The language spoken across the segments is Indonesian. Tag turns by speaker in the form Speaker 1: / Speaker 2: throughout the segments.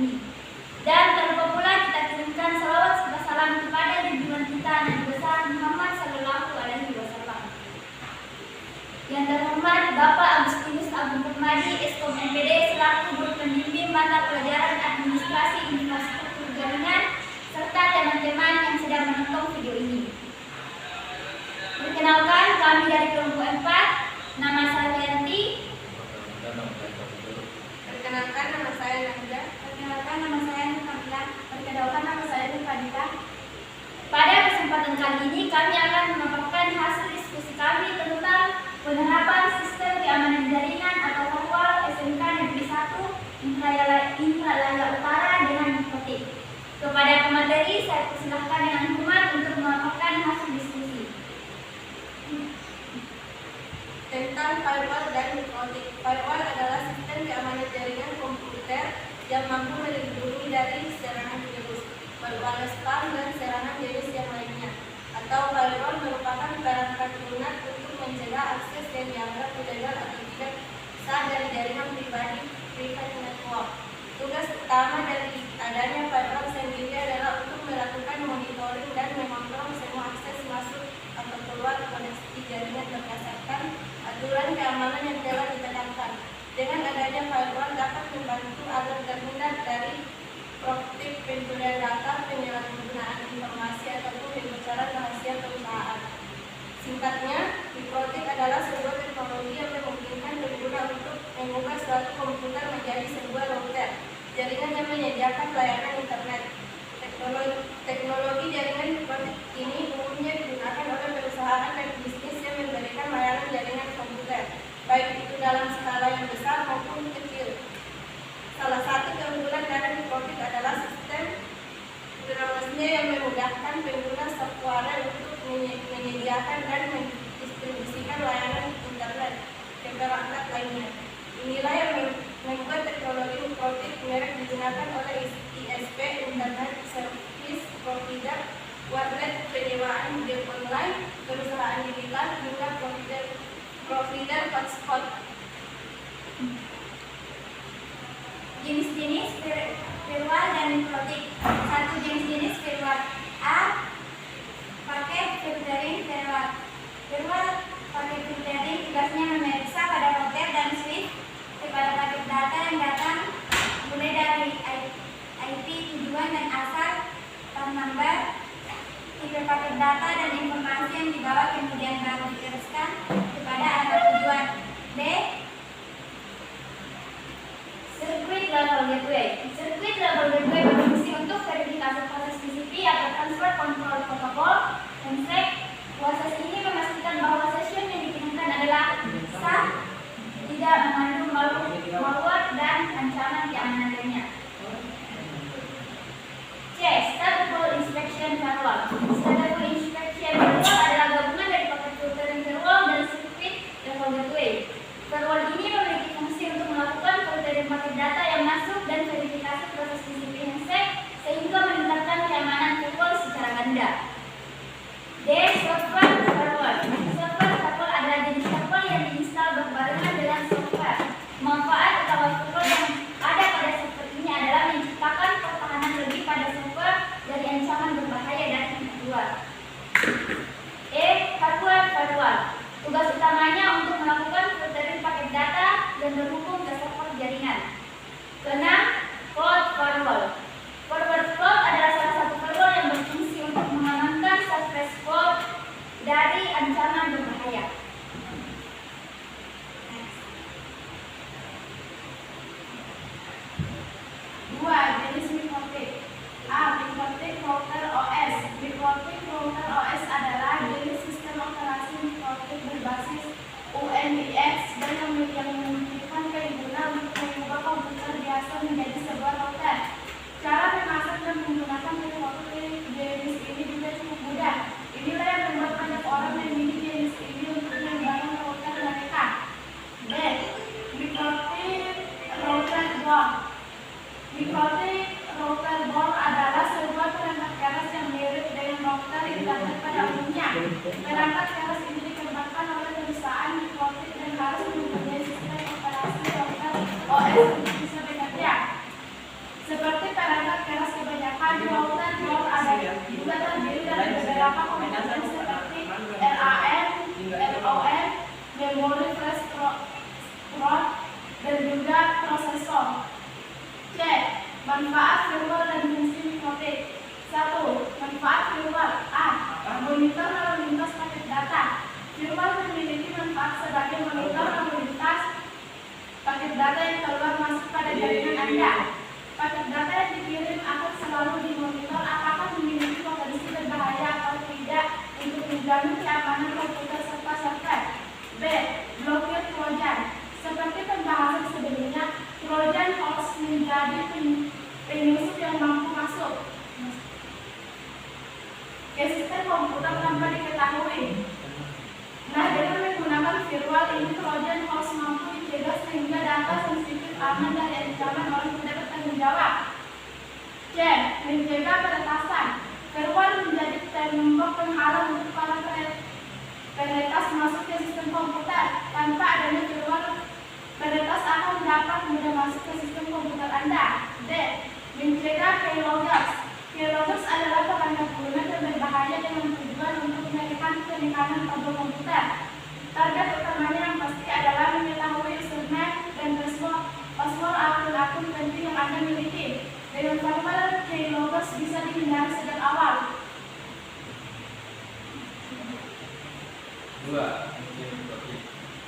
Speaker 1: ini. Dan terlupa pula kita kirimkan salawat serta salam kepada junjungan kita Nabi besar Muhammad Sallallahu Alaihi Wasallam. Yang terhormat Bapak Agustinus Agung Permadi, Eskom MPD selaku guru pembimbing mata pelajaran administrasi infrastruktur jaringan serta teman-teman yang sedang menonton video ini. Perkenalkan, kami dari kelompok 4, nama saya Yanti.
Speaker 2: Perkenalkan, nama saya Nanda.
Speaker 1: Perkenalkan, nama saya Nurkamila. Perkenalkan, nama saya Nurfadila. Pada kesempatan kali ini kami akan memaparkan hasil diskusi kami tentang penerapan sistem keamanan jaringan atau firewall SMK Negeri 1 Indralaya Utara dengan diskotik. Kepada pemateri, saya persilahkan dengan hormat untuk memaparkan hasil diskusi.
Speaker 2: Tentang firewall dan diskotik. Firewall adalah sistem keamanan jaringan komputer yang mampu melindungi dari serangan virus, malware, spam, dan serangan jenis yang lainnya. Atau firewall merupakan perangkat lunak untuk mencegah akses yang dianggap ilegal atau tidak sah dari jaringan pribadi private network. Tugas utama dari adanya firewall sendiri adalah untuk melakukan monitoring dan mengontrol semua akses masuk atau keluar koneksi jaringan berdasarkan aturan keamanan yang telah ditetapkan. Dengan adanya firewall dapat membantu agar terhindar dari praktik pencurian data, penyalahgunaan informasi ataupun kebocoran rahasia perusahaan. Singkatnya, diprotek adalah sebuah teknologi yang memungkinkan pengguna untuk mengubah suatu komputer menjadi sebuah router jaringan yang menyediakan layanan internet. Teknologi jaringan diprotek ini umumnya digunakan oleh perusahaan dan bisnis yang memberikan layanan jaringan komputer, baik itu dalam skala yang besar maupun kecil. Salah satu keunggulan dari diprotek adalah sistem berlawasnya yang memudahkan pengguna software untuk menyediakan dan mendistribusikan layanan internet ke perangkat lainnya. Inilah yang membuat teknologi diprotek merek digunakan oleh ISP, Internet Service Provider, warnet penyewaan game online, perusahaan digital, hingga provider hotspot.
Speaker 1: Jenis-jenis firewall dan diprotek. Satu jenis firewall. A. Paket filtering firewall. Firewall paket filtering tugasnya memeriksa pada router dan switch kepada paket data yang datang mulai dari IP tujuan dan asal, PAN number, tipe paket data dan informasi yang dibawa kemudian baru diteruskan kepada alamat tujuan. B. Circuit level gateway. Circuit level gateway berfungsi untuk verifikasi proses TCP atau transfer control protocol (TCP). Proses ini memastikan bahwa session yang dikirimkan adalah sah, tidak mengandung malware dan ancaman keamanan lainnya. C. Stateful inspection firewall. Stateful inspection firewall adalah gabungan dari paket filtering firewall dan circuit level gateway. Firewall ini memiliki fungsi untuk melakukan filtering paket data yang masuk dan verifikasi proses TCP handshake sehingga meningkatkan keamanan firewall secara ganda. D. Software firewall. Software firewall adalah jenis firewall yang diinstal berbarengan dengan software. Manfaat utama firewall yang ada pada software ini adalah menciptakan pertahanan lebih pada software dari ancaman berbahaya dari pihak luar. E. Hardware firewall. Tugas utamanya untuk melakukan filtering paket data yang berhubung ke server jaringan. Keenam, cloud firewall. Forward cloud adalah salah satu firewall yang berfungsi untuk mengamankan service cloud dari ancaman berbahaya.
Speaker 2: Dua, jenis diprotek. A. Diprotek router OS. Diprotek router OS adalah jenis sistem operasi diprotek berbasis UNIX dan yang memungkinkan pengguna untuk mengubah komputer biasa menjadi sebuah router. Cara memasang dan menggunakan diprotek jenis ini juga cukup mudah. Inilah yang membuat banyak orang memilih jenis ini untuk membangun router mereka. B. Diprotek router board. Diprotek router board adalah sebuah perangkat keras yang mirip dengan router internet pada umumnya. Perangkat keras ini dikembangkan oleh perusahaan diprotek dan harus mempunyai sistem operasi router OS untuk bisa bekerja. Seperti Manfaat firmware dan fungsi mikrotik. 1. Manfaat firmware. A. Monitor lalu lintas paket data. Firmware memiliki manfaat sebagai monitor lalu lintas paket data yang keluar masuk pada jaringan Anda. Paket data yang dikirim akan selalu dimonitor apakah memiliki potensi berbahaya atau tidak untuk menjamin keamanan komputer serta server. B. Blokir Trojan. Seperti pembahasan sebelumnya, Trojan harus menjadi penyusup yang mampu masuk ke sistem komputer tanpa diketahui. Nah, dengan menggunakan firmware ini, Trojan harus mampu dicegah sehingga data sensitif aman dari ancaman orang tidak bertanggung jawab. C. Mencegah peretasan. Firmware menjadi tembok penghalang untuk para peretas masuk ke sistem komputer. Tanpa adanya firmware, peretas akan dapat mudah masuk ke sistem komputer Anda. D. Mencegah keyloggers. Keyloggers adalah perangkat guna yang berbahaya dengan tujuan untuk menekan penekanan kabel komputer. Target utamanya yang pasti adalah mengetahui username dan password akun-akun penting yang Anda miliki. Dengan firmware, keyloggers bisa dihindari sejak awal.
Speaker 3: 2. Fungsi mikrotik.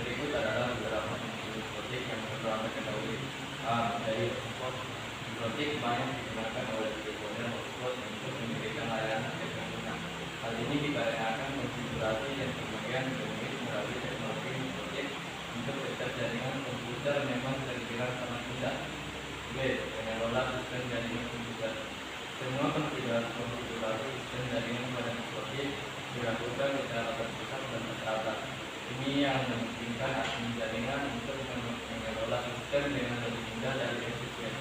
Speaker 3: Berikut adalah beberapa fungsi mikrotik yang perlu Anda ketahui. A. Menjadi hotspot. Mikrotik banyak digunakan oleh teleponer hotspot untuk memberikan layanan ke pengguna. Hal ini dikarenakan konfigurasi yang sebagian rumit melalui teknologi mikrotik untuk setup jaringan komputer memang terbilang sangat mudah. B. Pengelola sistem jaringan komputer. Semua konfigurasi sistem jaringan pada mikrotik dilakukan secara terpusat dan tertata. Ini yang memungkinkan admin jaringan untuk mengelola sistem dengan lebih mudah dan efisien.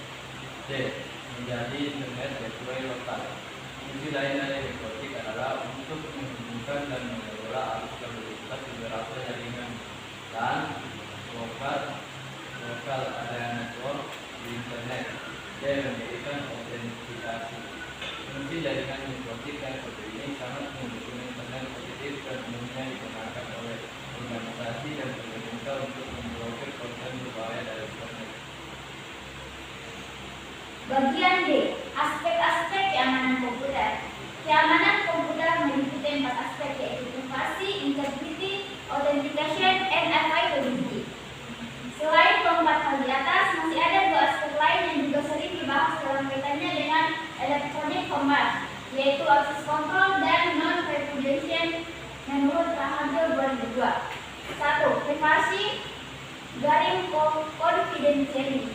Speaker 3: C. Menjadi internet gateway lokal. Fungsi lain dari mikrotik adalah untuk menghubungkan dan mengelola arus lalu lintas di beberapa jaringan dan lokal area network di internet. D. Memberikan autentikasi. Fungsi jaringan mikrotik yang seperti ini sangat mendukung internet positif dan umumnya digunakan oleh organisasi dan pemerintah untuk memblokir konten berbahaya dari internet.
Speaker 1: Bagian D. Aspek-aspek keamanan komputer. Keamanan komputer meliputi 4 aspek, yaitu privasi, integrity, authentication, and availability. Selain keempat hal di atas, masih ada 2 aspek lain yang juga sering dibahas dalam kaitannya dengan electronic commerce, yaitu access control dan non-repudiation menurut Raharjo 2002. 1. Privasi garing confidentiality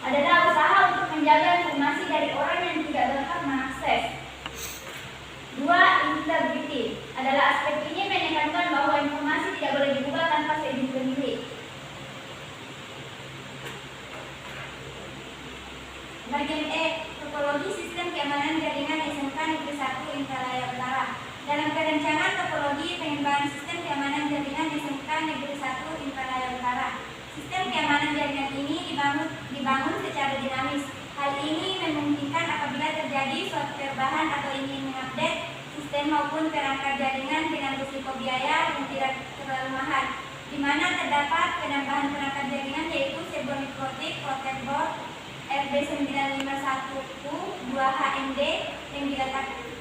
Speaker 1: adalah usaha untuk menjaga informasi dari orang yang tidak berhak mengakses. 2. Integrity adalah aspek ini menekankan bahwa informasi tidak boleh diubah tanpa seizin pemilik. Bagian E. Topologi sistem keamanan jaringan SMK Negeri 1 Indralaya Utara. Dalam perencanaan topologi pengembangan sistem keamanan jaringan SMK Negeri 1 Indralaya Utara, sistem keamanan jaringan ini dibangun secara dinamis. Hal ini memungkinkan apabila terjadi suatu perubahan atau ingin mengupdate sistem maupun perangkat jaringan dengan risiko biaya yang tidak terlalu mahal, di mana terdapat penambahan perangkat jaringan yaitu sebuah mikrotik protect board RB951U 2HMD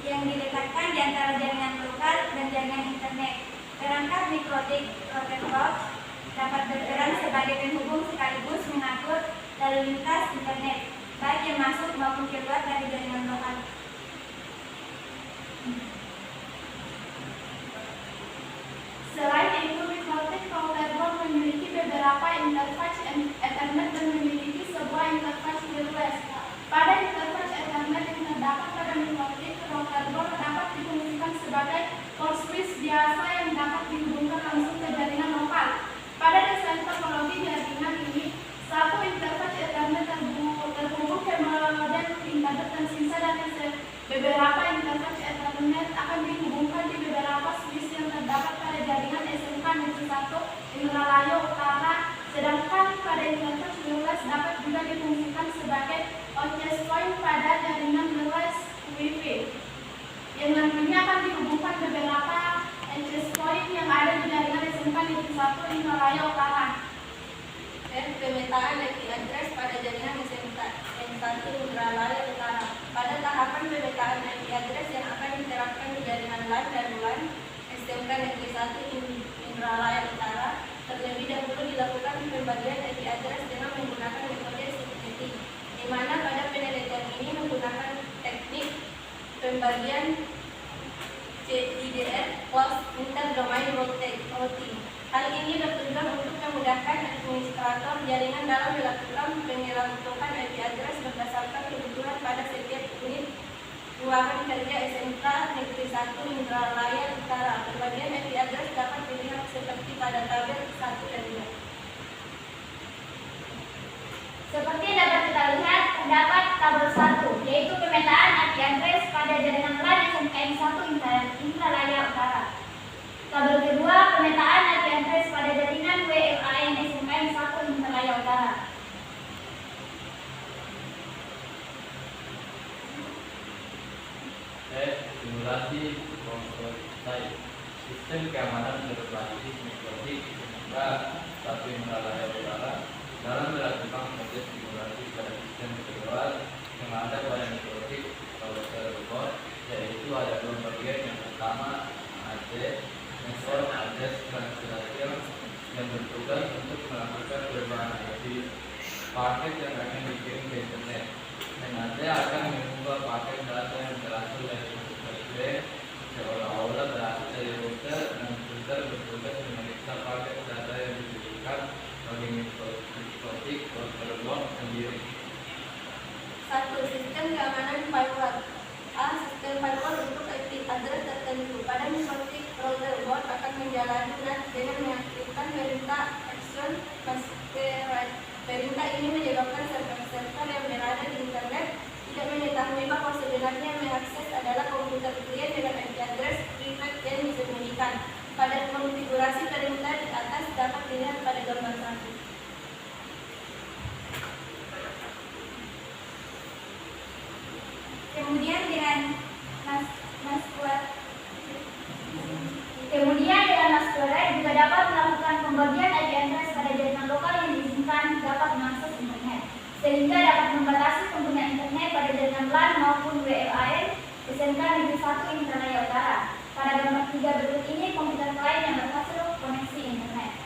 Speaker 1: yang diletakkan di antara jaringan lokal dan jaringan internet. Perangkat mikrotik protect board dapat berperan sebagai penghubung sekaligus mengatur lalu lintas internet, baik yang masuk maupun keluar dari jaringan lokal.
Speaker 2: Selain itu, mikrotik protect board memiliki beberapa interface Ethernet dan memiliki sebuah interface wireless. Pada interface Ethernet yang terdapat pada mikrotik protect board dapat difungsikan sebagai port switch biasa yang dapat dihubungkan langsung ke jaringan lokal. Pada desain topologi jaringan ini, satu interface Ethernet terhubung ke modem internet dan sisa dari beberapa interface Ethernet akan dihubungkan di beberapa switch yang terdapat pada jaringan SMK Negeri 1 Indralaya Utara. Sedangkan pada interface wireless dapat juga difungsikan sebagai access point pada jaringan wireless Wi-Fi, yang nantinya akan dihubungkan beberapa access point yang ada di jaringan SMK Negeri 1 Indralaya Utara.
Speaker 4: Dan pemetaan IP address pada jaringan SMK N1
Speaker 2: bagian CIDR Closed Interdomain Routing. Hal ini bertujuan untuk memudahkan administrator jaringan dalam melakukan penyelundupan IP address berdasarkan kebutuhan pada setiap unit ruangan kerja SMK Negeri 1 Indralaya Utara. Berbagai IP address dapat dilihat seperti pada tabel 1 dan 2.
Speaker 1: Seperti yang dapat kita lihat, terdapat tabel 1, yaitu pemetaan IP address pada jaringan LAN SMKN 1 Indralaya Utara. Tabel kedua, pemetaan IP address pada jaringan WLAN SMKN 1 Indralaya Utara.
Speaker 3: Simulasi prototipe sistem keamanan berbasis mikrotik SMK 1 Indralaya Utara dalam melakukan proses simulasi pada sistem virtual yang ada pada mikrotik robot, yaitu ada dua bagian. Yang pertama ada network address translator yang bertugas untuk melakukan perubahan IP paket yang akan dikirim ke internet, dan ada akan mengubah paket data yang berasal dari router seolah-olah berasal dari router, dan filter bertugas memeriksa paket data yang diberikan oleh mikrotik robot sendiri.
Speaker 2: 1. Sistem keamanan firewall. A. Sistem firewall untuk IP address tertentu. Pada mikrotik router bot akan menjalani dengan mengaktifkan perintah action masquerade. Perintah ini menyebabkan server-server yang berada di internet tidak mengetahui bahwa sebenarnya yang mengakses adalah komputer klien dengan IP address private yang disembunyikan. Pada konfigurasi perintah di atas dapat dilihat pada gambar 1.
Speaker 1: Kemudian dengan masquerade juga dapat melakukan pembagian IP address pada jaringan lokal yang diizinkan dapat mengakses internet, sehingga dapat membatasi pengguna internet pada jaringan LAN maupun WLAN SMK Negeri 1 Indralaya Utara. Pada gambar 3 berikut ini komputer klien yang berhasil koneksi internet.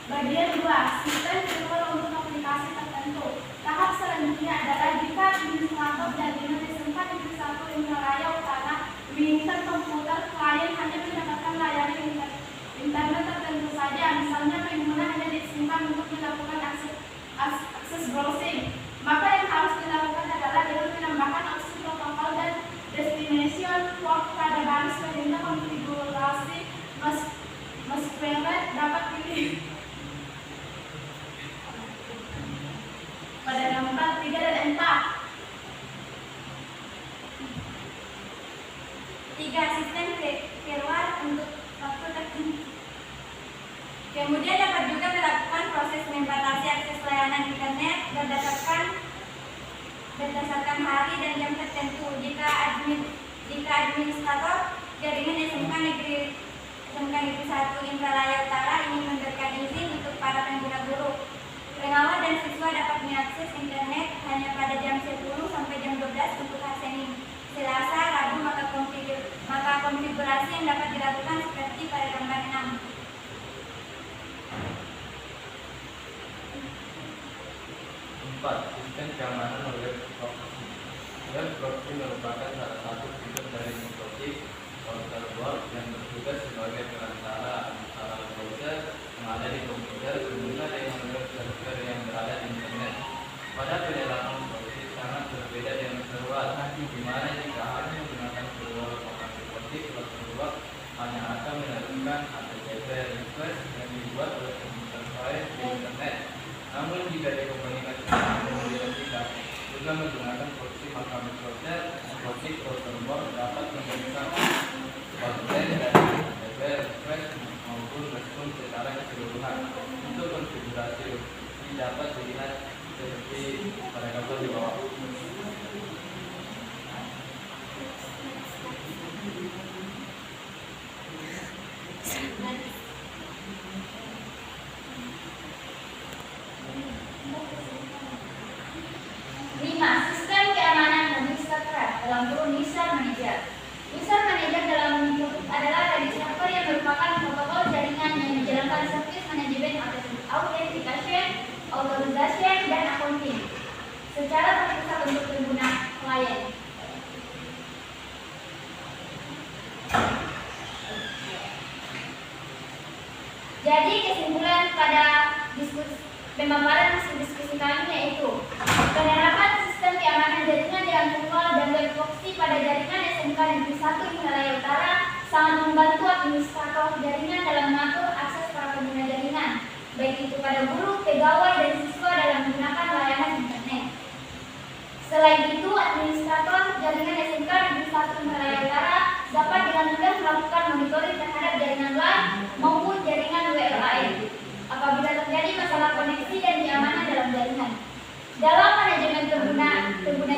Speaker 4: Bagian 2. Sistem virtual untuk aplikasi tertentu. Tahap selanjutnya adalah jika administrator jaringan SMK Negeri 1 Indralaya Utara menginginkan komputer klien hanya mendapatkan layanan internet tertentu saja, misalnya pengguna hanya diizinkan untuk melakukan akses browsing, maka yang harus dilakukan adalah dengan menambahkan opsi protokol dan destination port pada baris perintah konfigurasi masquerade dapat pilih pada gambar 3 dan 4.
Speaker 1: 3. Sistem firewall untuk waktu tertentu.
Speaker 2: Kemudian dapat juga melakukan proses membatasi akses layanan internet berdasarkan hari dan jam tertentu. Jika administrator jaringan SMK Negeri 1 Indralaya Utara ingin memberikan izin untuk para pengguna guru, pengawal dan siswa dapat mengakses internet hanya pada jam 10 sampai jam 12 untuk hari Senin, Selasa, Rabu, maka konfigurasi yang dapat dilakukan seperti pada gambar 6.
Speaker 3: 4. Sistem keamanan web proxy. Web proxy merupakan salah satu fitur dari mikrotik router bot yang bertugas sebagai perantara antara browser yang ada di komputer pengguna dengan web server yang berada di internet. Pada penerapan proxy sangat berbeda dengan firewall, di mana jika hanya menggunakan firewall maka mikrotik router bot hanya akan meneruskan HTTP request yang dibuat oleh komputer klien di internet. Namun jika dikomunikasikan kemudian tidak juga menggunakan proxy, maka mikrotik router bot dapat memberikan konten dari HTTP request maupun respon secara keseluruhan. Untuk konfigurasi ini dapat dilihat seperti pada gambar di bawah.
Speaker 1: Sistem keamanan administrator dalam kurung user manager. User manager dalam lingkup adalah administrator yang merupakan protokol jaringan yang menjalankan service manajemen authentication, authorization, dan accounting secara terpusat untuk pengguna klien. Jadi kesimpulan pada pemaparan hasil diskusi kami yaitu penerapan sistem keamanan jaringan yang virtual dan web proxy pada jaringan SMK Negeri 1 Indralaya Utara sangat membantu administrator jaringan dalam mengatur akses para pengguna jaringan, baik itu pada guru, pegawai, dan siswa dalam menggunakan layanan internet. Selain itu, administrator jaringan SMK Negeri 1 Indralaya Utara dapat dengan mudah melakukan monitoring terhadap jaringan LAN maupun jaringan WLAN apabila terjadi masalah koneksi dan keamanan dalam jaringan. Dalam manajemen pengguna